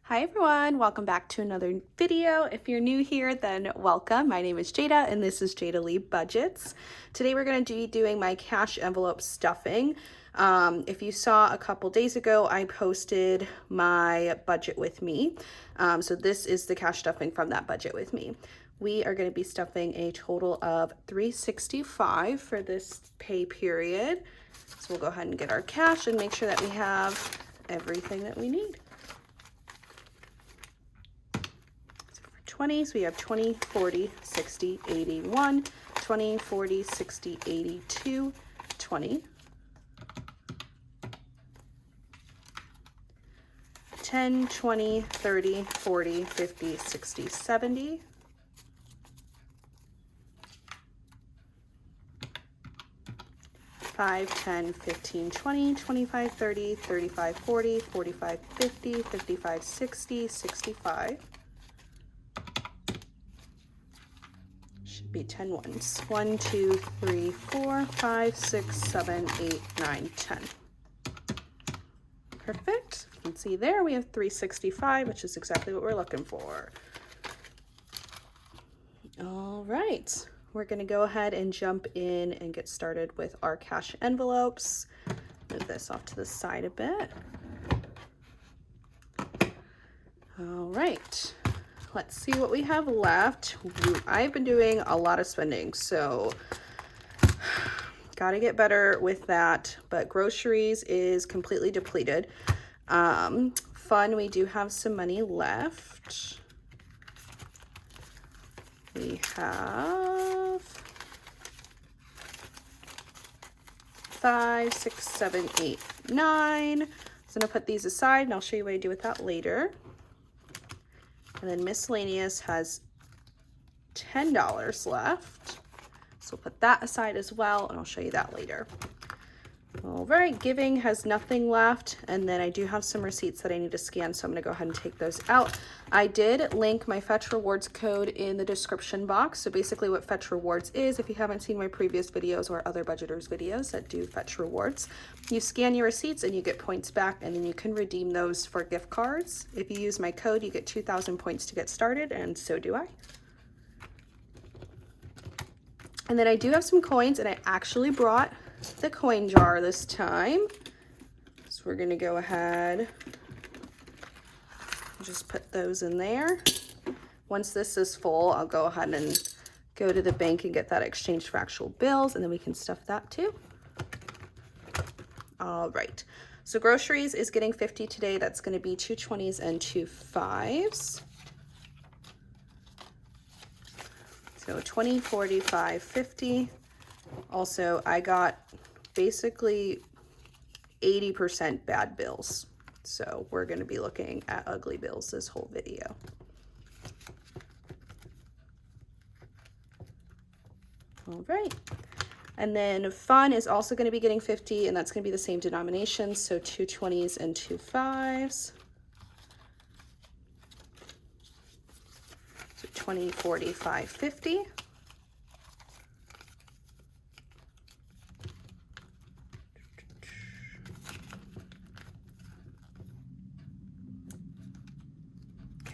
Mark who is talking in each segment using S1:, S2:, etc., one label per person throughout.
S1: Hi everyone, welcome back to another video. If you're new here, then welcome. My name is Jada and this is Jada Lee Budgets. Today we're going to be doing my cash envelope stuffing. If you saw a couple days ago, I posted my budget with me. So this is the cash stuffing from that budget with me. We are going to be stuffing a total of $365 for this pay period. So we'll go ahead and get our cash and make sure that we have everything that we need. 20s, we have 20, 40, 60, 81, 20, 40, 60, 82, 20, 10, 20, 30, 40, 50, 60, 70, 5, 10, 15, 20, 25, 30, 35, 40, 45, 50, 55, 60, 65. Be 10 ones. 1, 2, 3, 4, 5, 6, 7, 8, 9, 10. Perfect. You can see there we have 365, which is exactly what we're looking for. All right, we're going to go ahead and jump in and get started with our cash envelopes. Move this off to the side a bit. All right. Let's see what we have left. I've been doing a lot of spending, so gotta get better with that. But groceries is completely depleted. Fun, we do have some money left. We have 5, 6, 7, 8, 9. I'm gonna put these aside and I'll show you what I do with that later. And then miscellaneous has $10 left. So we'll put that aside as well, and I'll show you that later. All right, giving has nothing left. And then I do have some receipts that I need to scan, so I'm gonna go ahead and take those out. I did link my Fetch Rewards code in the description box. So basically what Fetch Rewards is, if you haven't seen my previous videos or other budgeters videos that do Fetch Rewards, you scan your receipts and you get points back, and then you can redeem those for gift cards. If you use my code, you get 2,000 points to get started, and so do I. And then I do have some coins, and I actually brought the coin jar this time. So we're gonna go ahead and just put those in there. Once this is full, I'll go ahead and go to the bank and get that exchanged for actual bills, and then we can stuff that too. All right, so groceries is getting 50 today. That's gonna be 2 20s and 2 5s. So 20, 40, 5, 50. Also, I got basically 80% bad bills. So we're going to be looking at ugly bills this whole video. All right. And then fun is also going to be getting 50, and that's going to be the same denomination. So 2 20s and 2 5s. So 20, 40, 5, 50.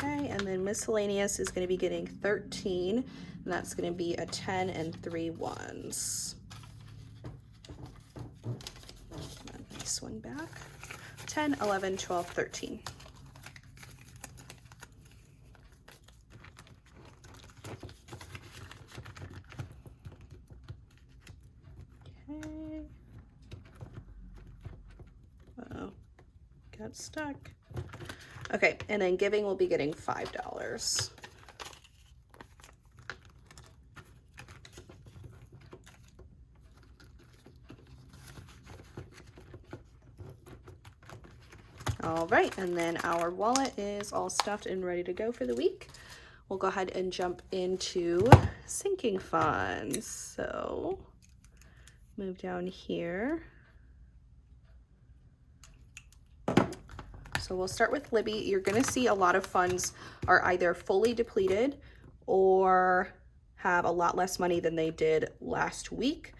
S1: Okay, and then miscellaneous is going to be getting 13, and that's going to be a 10 and 3 ones. Swing back. 10, 11, 12, 13. Okay. Uh-oh, got stuck. Okay, and then giving will be getting $5. All right, and then our wallet is all stuffed and ready to go for the week. We'll go ahead and jump into sinking funds. So move down here. So we'll start with Libby. You're gonna see a lot of funds are either fully depleted or have a lot less money than they did last week.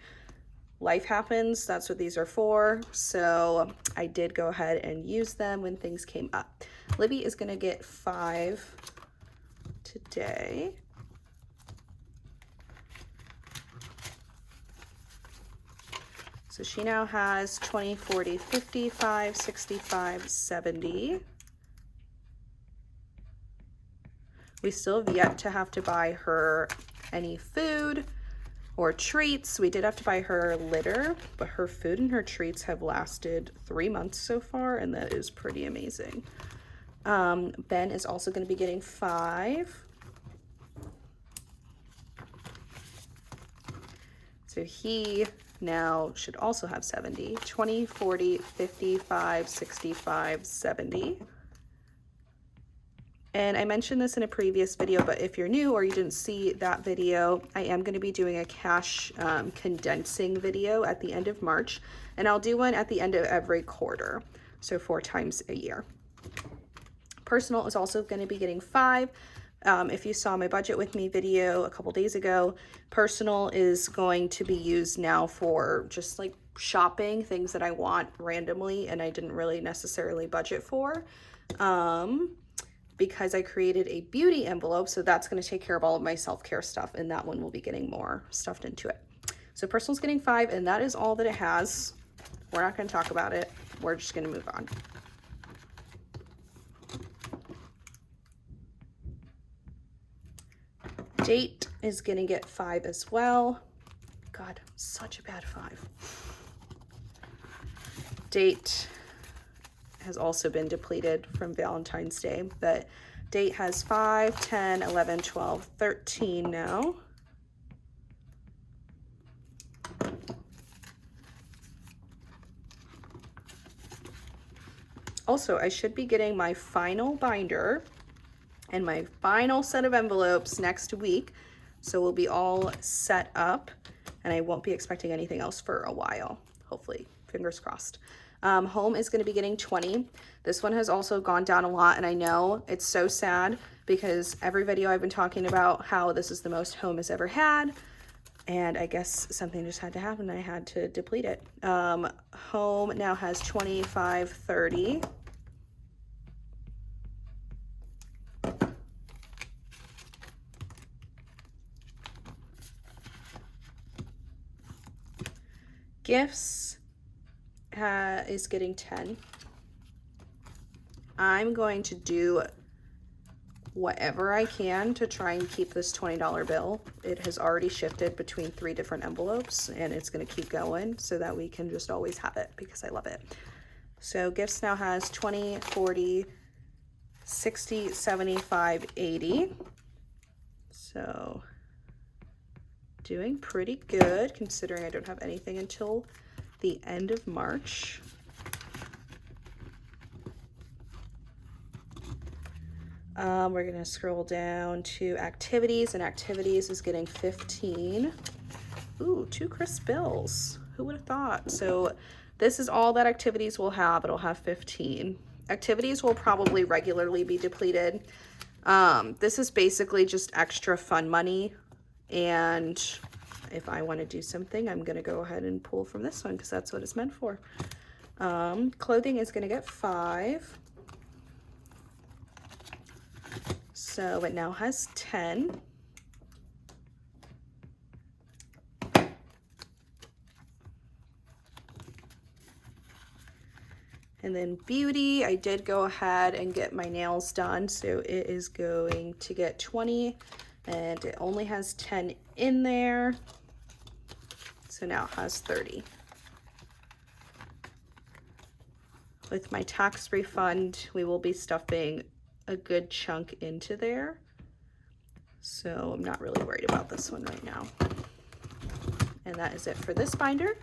S1: life happens. That's what these are for. So I did go ahead and use them when things came up. Libby is gonna get 5 today. So she now has 20, 40, 55, 65, 70. We still have yet to have to buy her any food or treats. We did have to buy her litter, but her food and her treats have lasted 3 months so far, and that is pretty amazing. Ben is also going to be getting 5. So he now should also have 70, 20, 40, 55, 65, 70. And I mentioned this in a previous video, but if you're new or you didn't see that video, I am going to be doing a cash condensing video at the end of March, and I'll do one at the end of every quarter, so 4 times a year. Personal is also going to be getting 5. If you saw my budget with me video a couple days ago, personal is going to be used now for just like shopping, things that I want randomly and I didn't really necessarily budget for. Because I created a beauty envelope, so that's going to take care of all of my self-care stuff, and that one will be getting more stuffed into it. So personal's getting 5, and that is all that it has. We're not going to talk about it. We're just going to move on. Date is going to get 5 as well. God, such a bad 5. Date has also been depleted from Valentine's Day, but Date has 5, 10, 11, 12, 13 now. Also, I should be getting my final binder and my final set of envelopes next week, so we'll be all set up and I won't be expecting anything else for a while, hopefully, fingers crossed. Home is going to be getting 20. This one has also gone down a lot, and I know it's so sad because every video I've been talking about how this is the most Home has ever had, and I guess something just had to happen. I had to deplete it. Home now has 25, 30. Gifts is getting 10. I'm going to do whatever I can to try and keep this $20 bill. It has already shifted between 3 different envelopes, and it's going to keep going so that we can just always have it because I love it. So gifts now has 20, 40, 60, 75, 80. So doing pretty good considering I don't have anything until the end of March. We're gonna scroll down to activities, and activities is getting 15. Ooh, 2 crisp bills. Who would have thought? So this is all that activities will have. It'll have 15. Activities will probably regularly be depleted. This is basically just extra fun money, and if I want to do something, I'm going to go ahead and pull from this one because that's what it's meant for. Clothing is going to get 5. So it now has 10. And then beauty, I did go ahead and get my nails done, so it is going to get 20, and it only has 10 in there. So now it has 30. With my tax refund, we will be stuffing a good chunk into there. So I'm not really worried about this one right now. And that is it for this binder.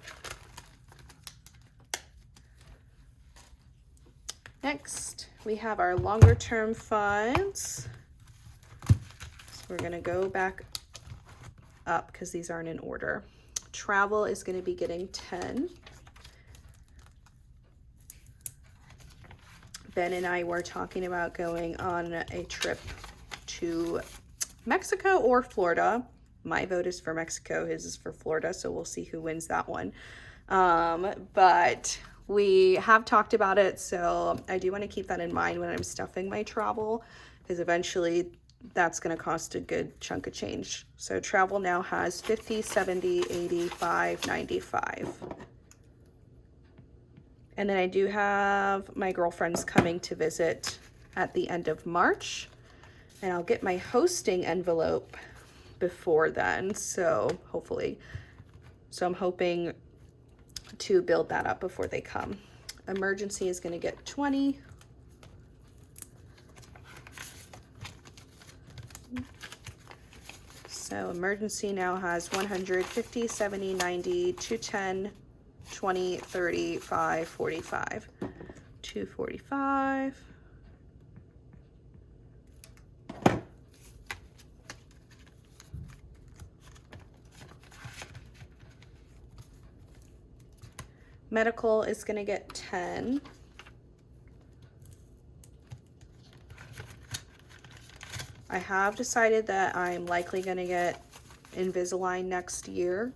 S1: Next, we have our longer term funds. So we're gonna go back up because these aren't in order. Travel is gonna be getting 10. Ben and I were talking about going on a trip to Mexico or Florida. My vote is for Mexico, his is for Florida, so we'll see who wins that one. But we have talked about it, so I do want to keep that in mind when I'm stuffing my travel, because eventually that's going to cost a good chunk of change. So travel now has 50, 70, 85, 95. And then I do have my girlfriends coming to visit at the end of March, and I'll get my hosting envelope before then, so hopefully. So I'm hoping to build that up before they come. Emergency is going to get 20. So emergency now has 100, 50, 70, 90, 210, 20, 30, 5, 45, 245. Medical is going to get 10. I have decided that I'm likely going to get Invisalign next year.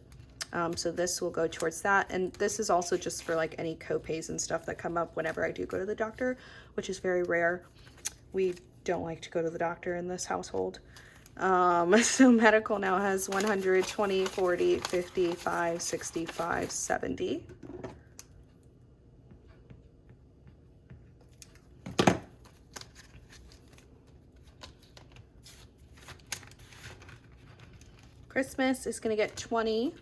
S1: So this will go towards that. And this is also just for like any co-pays and stuff that come up whenever I do go to the doctor, which is very rare. We don't like to go to the doctor in this household. So medical now has 100, 20, 40, 55, 65, 70. Christmas is going to get 20.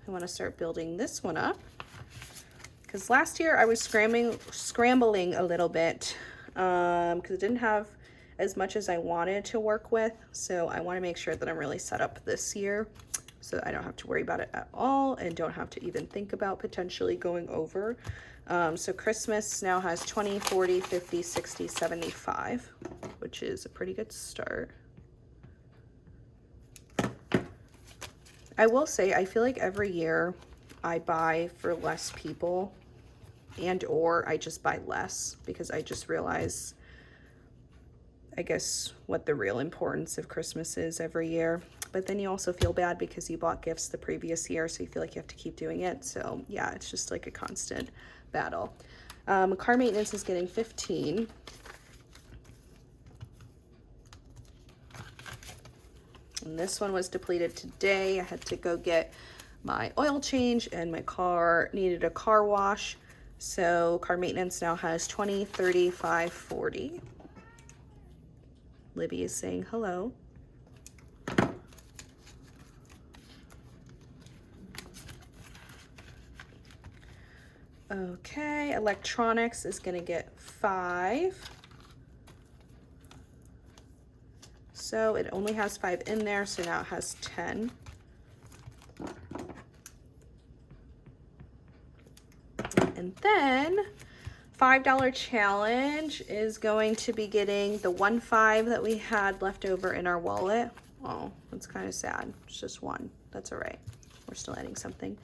S1: I want to start building this one up, because last year I was scrambling a little bit because it didn't have as much as I wanted to work with. So I want to make sure that I'm really set up this year so I don't have to worry about it at all and don't have to even think about potentially going over. So Christmas now has 20, 40, 50, 60, 75, which is a pretty good start. I will say, I feel like every year I buy for less people, and or I just buy less because I just realize, I guess, what the real importance of Christmas is every year. But then you also feel bad because you bought gifts the previous year, so you feel like you have to keep doing it. So yeah, it's just like a constant battle. Car maintenance is getting 15. And this one was depleted today. I had to go get my oil change and my car needed a car wash. So car maintenance now has 20, 35, 40. Libby is saying hello. Okay, electronics is gonna get 5. So it only has 5 in there, so now it has 10. And then $5 challenge is going to be getting the 1.5 that we had left over in our wallet. Oh, that's kind of sad. It's just 1. That's all right. We're still adding something.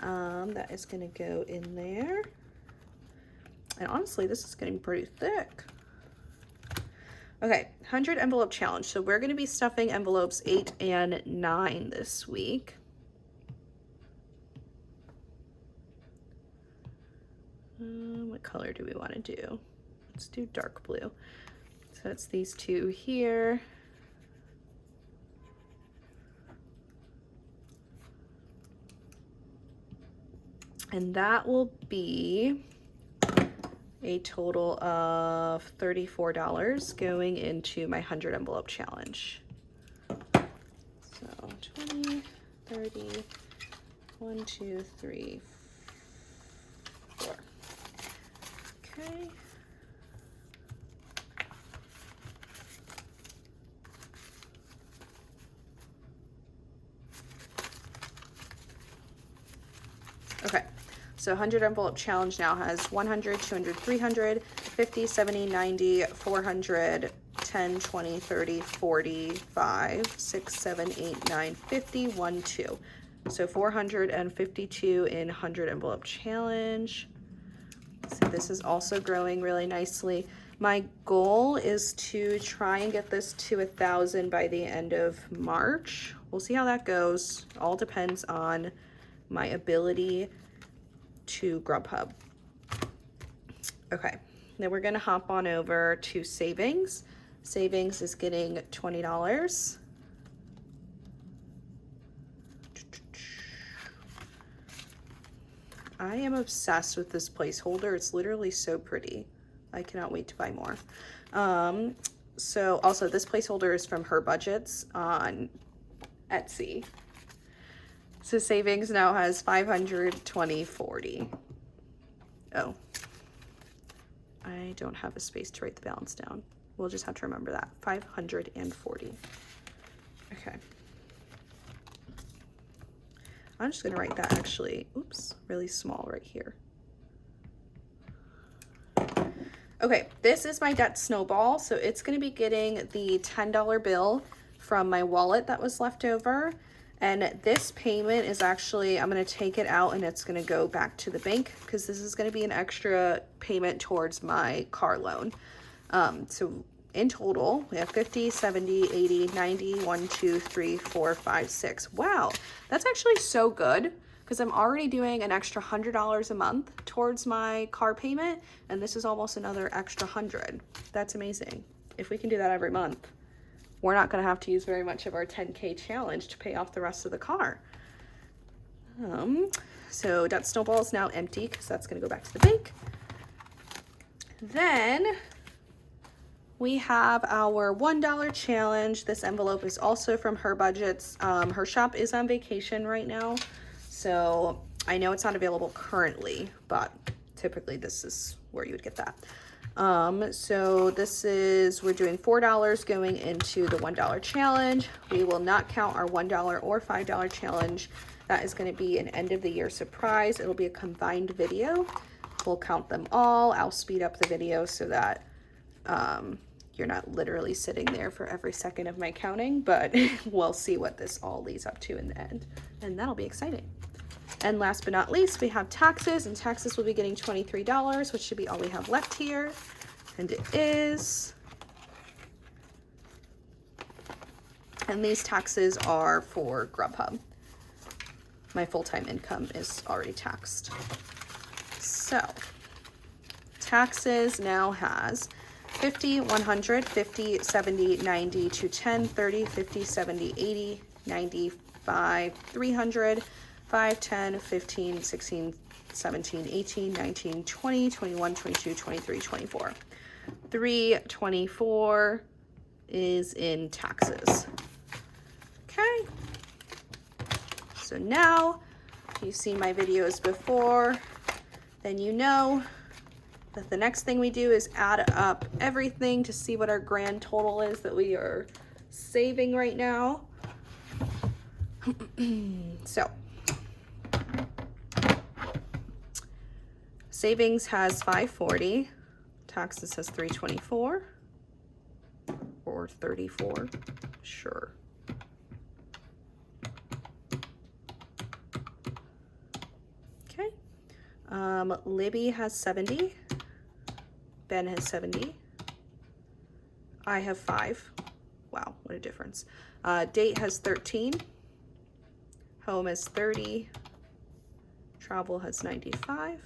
S1: That is going to go in there. And honestly, this is getting pretty thick. Okay, 100 envelope challenge. So we're going to be stuffing envelopes 8 and 9 this week. What color do we want to do? Let's do dark blue. So it's these two here. And that will be a total of $34 going into my 100 envelope challenge. So 20, 30, 1, 2, 3, 4. Okay. Okay. So 100 envelope challenge now has 100, 200, 300, 50, 70, 90, 400, 10, 20, 30, 40, 5, 6, 7, 8, 9, 50, 1, 2. So 452 in 100 envelope challenge. So this is also growing really nicely. My goal is to try and get this to 1,000 by the end of March. We'll see how that goes. All depends on my ability to GrubHub. Okay, then we're gonna hop on over to savings. Savings is getting $20. I am obsessed with this placeholder. It's literally so pretty. I cannot wait to buy more. So also this placeholder is from HerBudgets on Etsy. So savings now has 520.40. Oh, I don't have a space to write the balance down. We'll just have to remember that, 540. Okay. I'm just gonna write that actually, oops, really small right here. Okay, this is my debt snowball. So it's gonna be getting the $10 bill from my wallet that was left over. And this payment is actually, I'm gonna take it out and it's gonna go back to the bank because this is gonna be an extra payment towards my car loan. So in total, we have 50, 70, 80, 90, 1, 2, 3, 4, 5, 6. Wow, that's actually so good because I'm already doing an extra $100 a month towards my car payment, and this is almost another extra 100. That's amazing. If we can do that every month, we're not gonna have to use very much of our 10K challenge to pay off the rest of the car. So debt snowball is now empty because that's gonna go back to the bank. Then we have our $1 challenge. This envelope is also from HerBudgets. Her shop is on vacation right now, so I know it's not available currently, but typically this is where you would get that. So this is, we're doing $4 going into the $1 challenge. We will not count our $1 or $5 challenge. That is going to be an end of the year surprise. It'll be a combined video. We'll count them all. I'll speed up the video so that you're not literally sitting there for every second of my counting, but we'll see what this all leads up to in the end, and that'll be exciting. And last but not least, we have taxes, and taxes will be getting $23, which should be all we have left here, and it is. And these taxes are for GrubHub. My full-time income is already taxed. So taxes now has 50, 100, 50, 70, 90, 210, 30, 50, 70, 80, 95, 300, 5, 10, 15, 16, 17, 18, 19, 20, 21, 22, 23, 24. 324 is in taxes. Okay. So now, if you've seen my videos before, then you know that the next thing we do is add up everything to see what our grand total is that we are saving right now. So savings has 540, taxes has 324 or 34, sure. Okay, Libby has 70. Ben has 70. I have 5. Wow, what a difference. Date has 13. Home is 30. Travel has 95.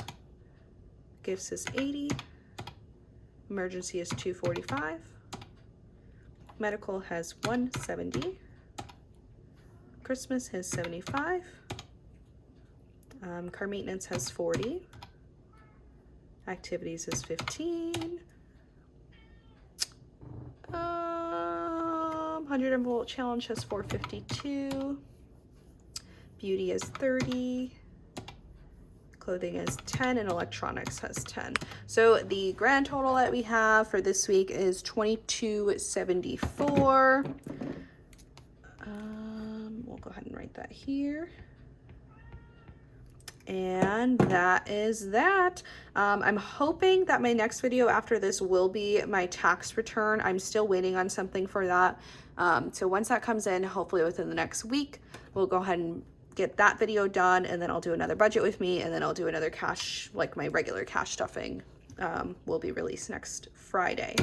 S1: Gifts is 80. Emergency is 245. Medical has 170. Christmas has 75. Car maintenance has 40. Activities is 15. 100 envelope challenge has 452. Beauty is 30. Clothing is 10, and electronics has 10. So the grand total that we have for this week is $22.74. We'll go ahead and write that here. And that is that. I'm hoping that my next video after this will be my tax return. I'm still waiting on something for that. So once that comes in, hopefully within the next week, we'll go ahead and get that video done, and then I'll do another budget with me, and then I'll do another cash, like my regular cash stuffing will be released next Friday.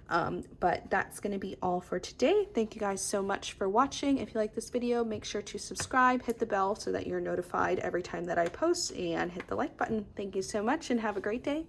S1: But that's going to be all for today. Thank you guys so much for watching. If you like this video, make sure to subscribe, hit the bell so that you're notified every time that I post, and hit the like button. Thank you so much and have a great day.